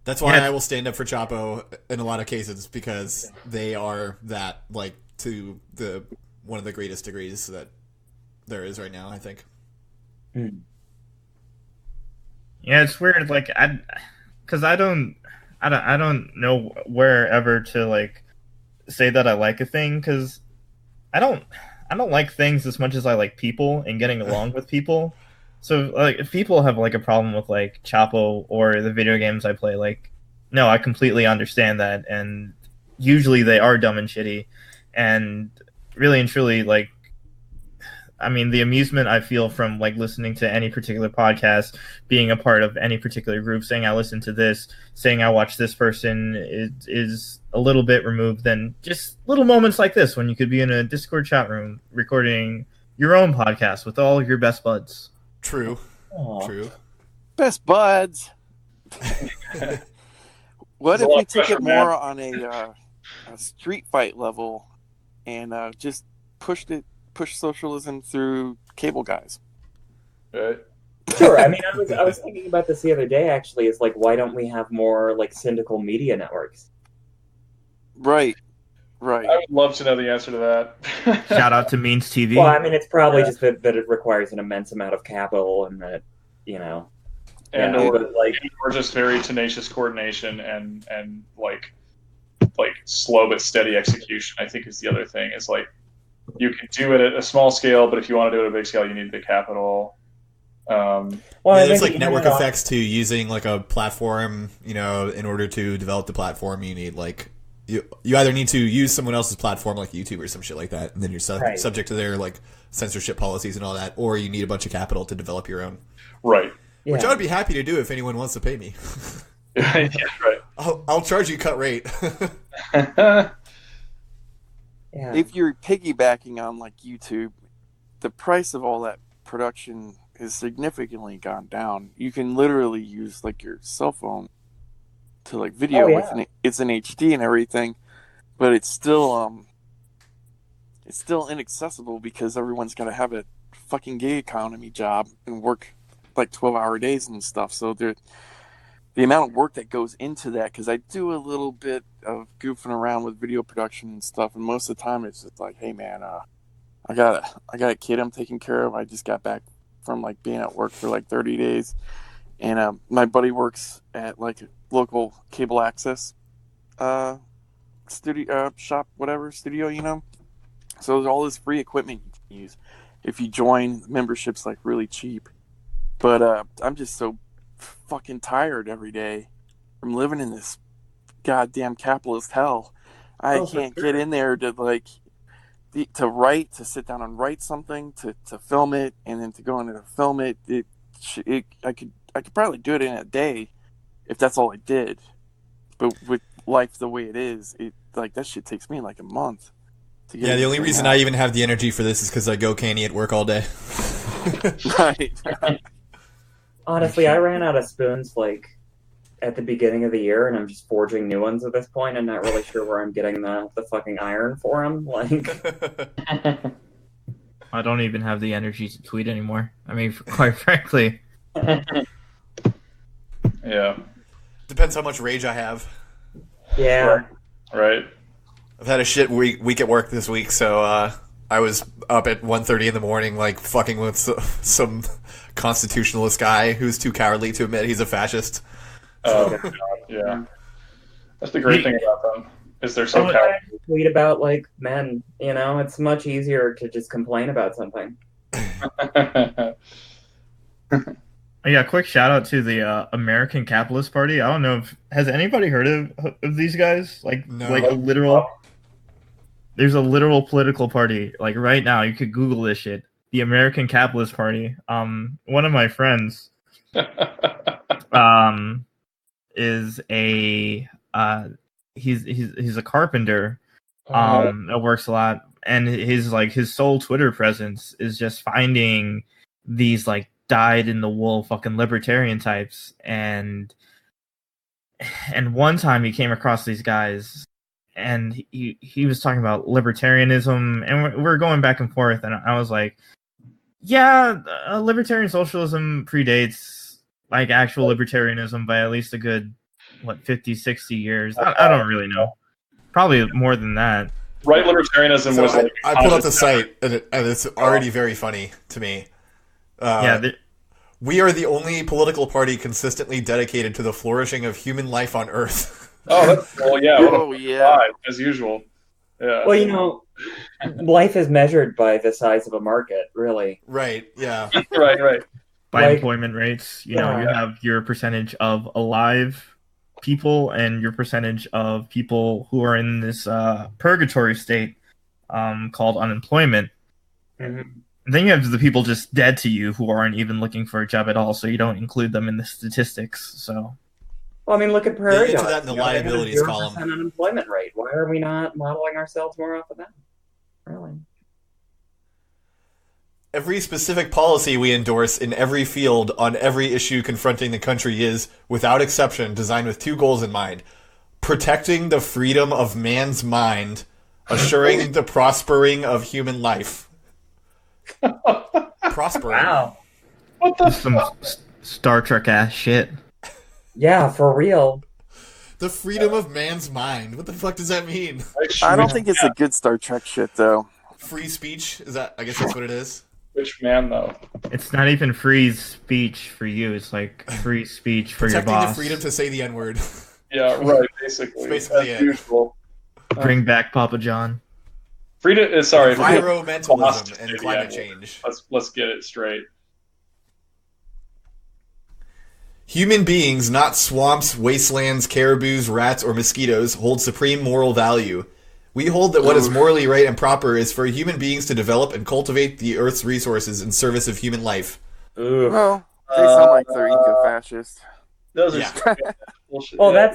That's why I will stand up for Chapo in a lot of cases, because they are that, like, to one of the greatest degrees that there is right now, I think. Yeah, it's weird. Like, because I don't know wherever to like say that I like a thing, because I don't like things as much as I like people and getting along with people. So like, if people have like a problem with like Chapo or the video games I play, like, no, I completely understand that, and usually they are dumb and shitty, and really and truly, like, I mean, the amusement I feel from like listening to any particular podcast, being a part of any particular group, saying I listen to this, saying I watch this person is a little bit removed than just little moments like this when you could be in a Discord chat room recording your own podcast with all your best buds. True. Aww. True. Best buds. What There's a if lot we of took pressure, it man. more on a street fight level and just push socialism through cable guys? Right. Sure. I mean, I was thinking about this the other day. Actually, is like, why don't we have more like syndical media networks? Right. I would love to know the answer to that. Shout out to Means TV. Well, I mean, it's probably just that it requires an immense amount of capital, and that and like or just very tenacious coordination and like slow but steady execution, I think, is the other thing. Is like, you can do it at a small scale, but if you want to do it at a big scale, you need the capital. well, Yeah, I there's think like network effects to using like a platform. In order to develop the platform, you need like you either need to use someone else's platform like YouTube or some shit like that, and then you're subject to their like censorship policies and all that, or you need a bunch of capital to develop your own. Right. Yeah. Which I would be happy to do if anyone wants to pay me. Yeah, right. I'll charge you cut rate. Yeah. If you're piggybacking on like YouTube, the price of all that production has significantly gone down. You can literally use like your cell phone to like video with it's in HD and everything, but it's still inaccessible because everyone's got to have a fucking gig economy job and work like 12-hour days and stuff. So the amount of work that goes into that, because I do a little bit of goofing around with video production and stuff, and most of the time it's just like, hey man, I got a kid I'm taking care of. I just got back from like being at work for like 30 days, and my buddy works at like a local cable access studio shop, whatever studio, you know. So there's all this free equipment you can use if you join. Membership's like really cheap. But I'm just so fucking tired every day from living in this goddamn capitalist hell. I can't get in there to like to write, to sit down and write something, to film it, and then to go in and film it. I could probably do it in a day if that's all I did. But with life the way it is, like that shit takes me like a month. Yeah, the only reason I even have the energy for this is because I go canny at work all day. Right. Honestly, I ran out of spoons like at the beginning of the year, and I'm just forging new ones at this point. I'm not really sure where I'm getting the fucking iron for them. Like, I don't even have the energy to tweet anymore. I mean, quite frankly. Yeah. Depends how much rage I have. yeah. Right. I've had a shit week at work this week, so I was up at 1:30 in the morning, like fucking with some constitutionalist guy who's too cowardly to admit he's a fascist. Oh, God, yeah. That's the great thing about them is they're so I cowardly. tweet about like men. You know, it's much easier to just complain about something. Yeah, quick shout out to the American Capitalist Party. I don't know if has anybody heard of these guys? Like No. like a literal. There's a literal political party. Like right now, you could Google this shit. The American Capitalist Party. One of my friends, is a he's a carpenter. That works a lot, and his sole Twitter presence is just finding these like dyed in the wool fucking libertarian types, and one time he came across these guys. And he was talking about libertarianism, and we're going back and forth, and I was like, yeah, libertarian socialism predates like actual libertarianism by at least a good 50, 60 years. I don't really know, probably more than that. Right libertarianism So was like I pulled up the site, and it's already very funny to me. We are the only political party consistently dedicated to the flourishing of human life on Earth. Oh, that's cool. Yeah. Oh, yeah. As usual. Yeah. Well, you know, life is measured by the size of a market, really. Right, yeah. Right. By Like- employment rates, you know, you Yeah. have your percentage of alive people and your percentage of people who are in this purgatory state called unemployment. Mhm. Then you have the people just dead to you who aren't even looking for a job at all, so you don't include them in the statistics. So Well, I mean, look at Prairie into Dogs. that in the You know, they have a liabilities 0% column. unemployment rate. Why are we not modeling ourselves more off of that? Really? Every specific policy we endorse in every field on every issue confronting the country is, without exception, designed with two goals in mind: protecting the freedom of man's mind, assuring the prospering of human life. Prospering. Wow. What the some Star Trek ass shit. Yeah, for real. The freedom of man's mind. What the fuck does that mean? I don't think it's a good Star Trek shit, though. Free speech? Is that? I guess that's what it is. Which man, though? It's not even free speech for you. It's like free speech for your Protecting boss. the freedom to say the N-word. Yeah, right, basically. That's basically As it. usual. Bring back Papa John. Freedom is sorry. Environmentalism and climate Yeah, change. Let's get it straight. Human beings, not swamps, wastelands, caribous, rats, or mosquitoes, hold supreme moral value. We hold that what is morally right and proper is for human beings to develop and cultivate the Earth's resources in service of human life. Ugh. Well, they sound like they're eco-fascist. Those are Yeah. bullshit. Well, yeah.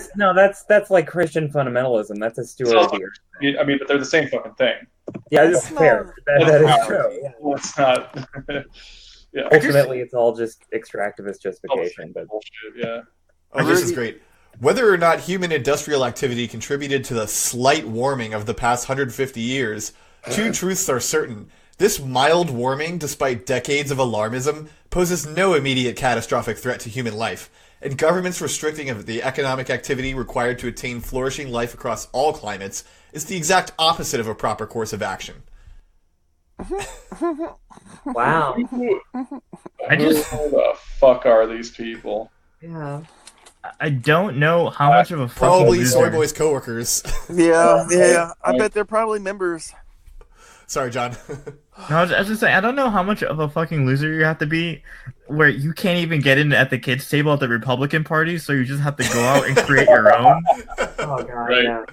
that's like Christian fundamentalism. That's a stewardship. I mean, but they're the same fucking thing. Yeah, it's fair. That is true. Yeah. Let's not. Yeah. Ultimately, it's all just extractivist justification. But Bullshit. Yeah. Oh, this is great. Whether or not human industrial activity contributed to the slight warming of the past 150 years, two truths are certain. This mild warming, despite decades of alarmism, poses no immediate catastrophic threat to human life, and governments restricting of the economic activity required to attain flourishing life across all climates is the exact opposite of a proper course of action. Wow. Who I just the fuck are these people? Yeah. I don't know how much of a fucking Probably loser. Soyboi's coworkers. Yeah. I bet they're probably members. Sorry, John. No, I was just saying, I don't know how much of a fucking loser you have to be, where you can't even get in at the kids' table at the Republican Party, so you just have to go out and create your own. Oh god. Right. Yeah.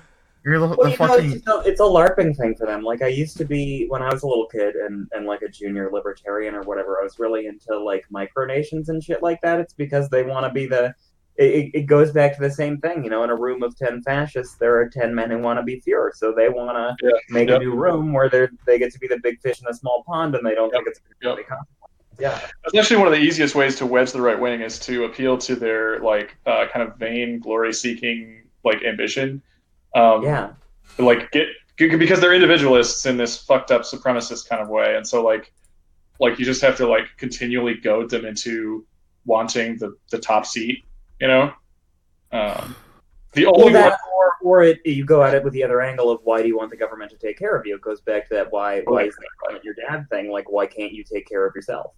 You're the, Well, the you know, fucking. it's a LARPing thing for them. Like I used to be when I was a little kid and like a junior libertarian or whatever. I was really into like micronations and shit like that. It's because they want to be the. It goes back to the same thing, you know. In a room of 10 fascists, there are 10 men who want to be Fuhrer, so they want to make a new room where they get to be the big fish in a small pond, and they don't think it's a big consequence. Yeah, That's actually one of the easiest ways to wedge the right wing is to appeal to their like kind of vain, glory-seeking like ambition. yeah. Like because they're individualists in this fucked up supremacist kind of way, and so like you just have to like continually goad them into wanting the top seat. You know, the only Well, that, or you go at it with the other angle of why do you want the government to take care of you? It goes back to that why is the government your dad thing? Like why can't you take care of yourself?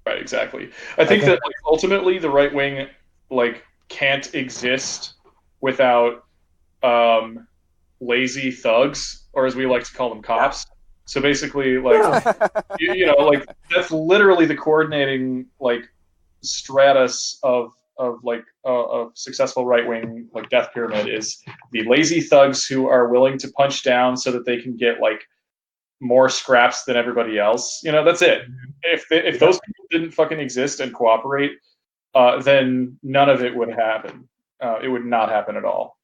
right, exactly. I think that like, ultimately the right wing like can't exist without lazy thugs, or as we like to call them, cops. So basically, like you know, like that's literally the coordinating like stratus of like a successful right wing like death pyramid is the lazy thugs who are willing to punch down so that they can get like more scraps than everybody else. You know, that's it. If those people didn't fucking exist and cooperate, then none of it would happen. It would not happen at all.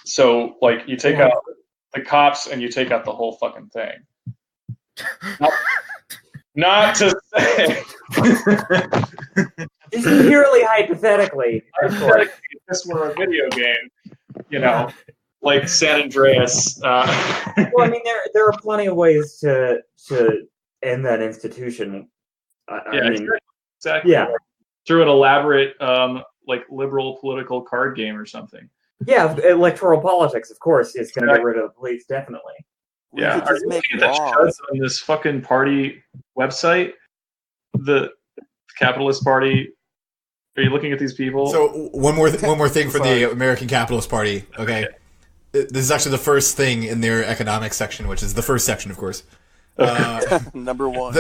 So like you take out the cops and you take out the whole fucking thing. Not to say. Just purely hypothetically. If this were a video game, you know, like San Andreas. Well, I mean, there are plenty of ways to end that institution. I mean, exactly. Yeah. Like, through an elaborate, like liberal political card game or something. Yeah, electoral politics, of course, is going to get rid of the police, definitely. Yeah, are you looking at that chuds on this fucking party website? The Capitalist Party. Are you looking at these people? So one more thing for the American Capitalist Party. Okay, this is actually the first thing in their economics section, which is the first section, of course. Number one.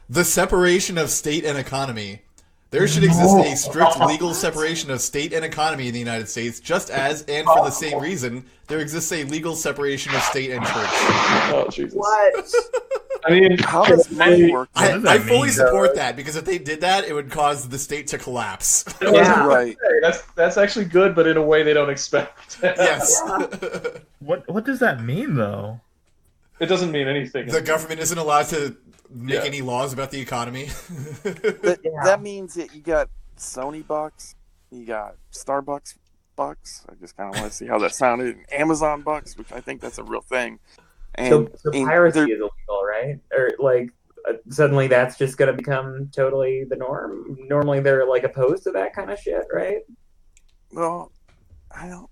The separation of state and economy. There should exist a strict legal separation of state and economy in the United States, just as, and for the same reason, there exists a legal separation of state and church. Oh, Jesus. What? I mean, How does money work? I fully support that, because if they did that, it would cause the state to collapse. Yeah. Right. That's actually good, but in a way they don't expect. Yes. What does that mean, though? It doesn't mean anything. The government isn't allowed to make any laws about the economy. That means that you got Sony bucks, you got Starbucks bucks. I just kind of want to see how that sounded. And Amazon bucks, which I think that's a real thing. And So piracy is illegal, right? Or like suddenly that's just going to become totally the norm. Normally they're like opposed to that kind of shit, right? well, I don't.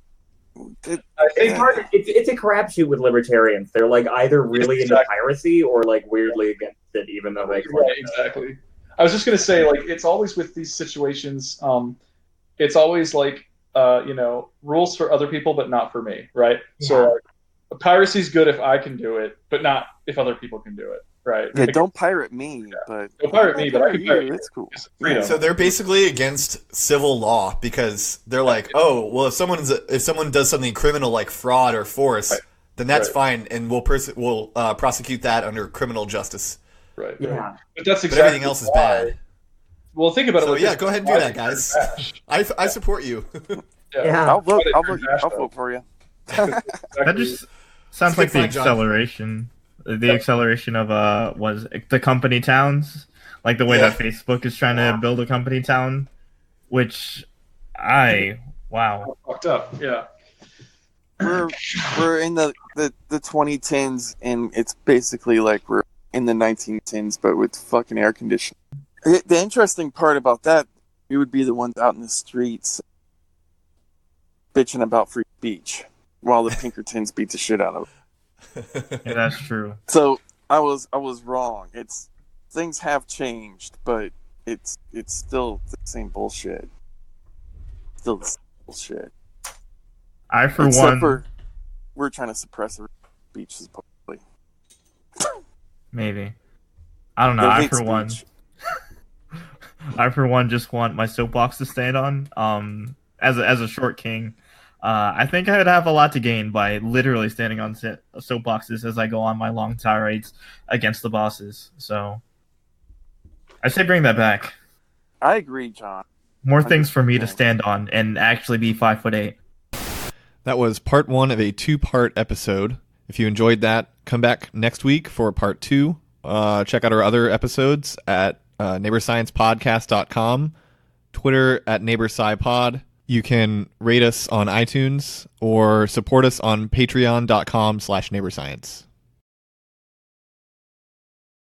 It's a crapshoot with libertarians. They're like either really into piracy or like weirdly against it, even though they Right, exactly. I was just gonna say, like, it's always with these situations. It's always like, you know, rules for other people, but not for me, right? Yeah. So, piracy's good if I can do it, but not if other people can do it, right? Yeah, don't pirate me, but Don't pirate me, but I can pirate you. That's cool. It's freedom. So they're basically against civil law because they're like, oh, well, if someone does something criminal like fraud or force, then that's fine, and we'll prosecute that under criminal justice. Right. Yeah. But that's exactly But everything else is bad. Well, think about it. So Like yeah, this. go ahead and do that, guys. I support you. Yeah. I'll vote for you. That just sounds like the acceleration. The acceleration of was the company towns, like the way that Facebook is trying to build a company town, which wow. Fucked up. Yeah. We're in the 2010s, and it's basically like we're in the 1910s, but with fucking air conditioning. The interesting part about that, we would be the ones out in the streets bitching about free speech while the Pinkertons beat the shit out of it. Yeah, that's true. So I was wrong. Things have changed, but it's still the same bullshit. Still the same bullshit. I, for Except one, for we're trying to suppress the speech, supposedly. maybe. I don't know. The I, hate for one, speech. I, for one, just want my soapbox to stand on. As a short king, I think I would have a lot to gain by literally standing on soapboxes as I go on my long tirades against the bosses. So, I say bring that back. I agree, John. More things for me to 100%. stand on and actually be 5'8". That was part 1 of a 2-part episode. If you enjoyed that, come back next week for part 2. Check out our other episodes at neighborsciencepodcast.com, Twitter at neighborscipod. You can rate us on iTunes or support us on patreon.com/neighborscience.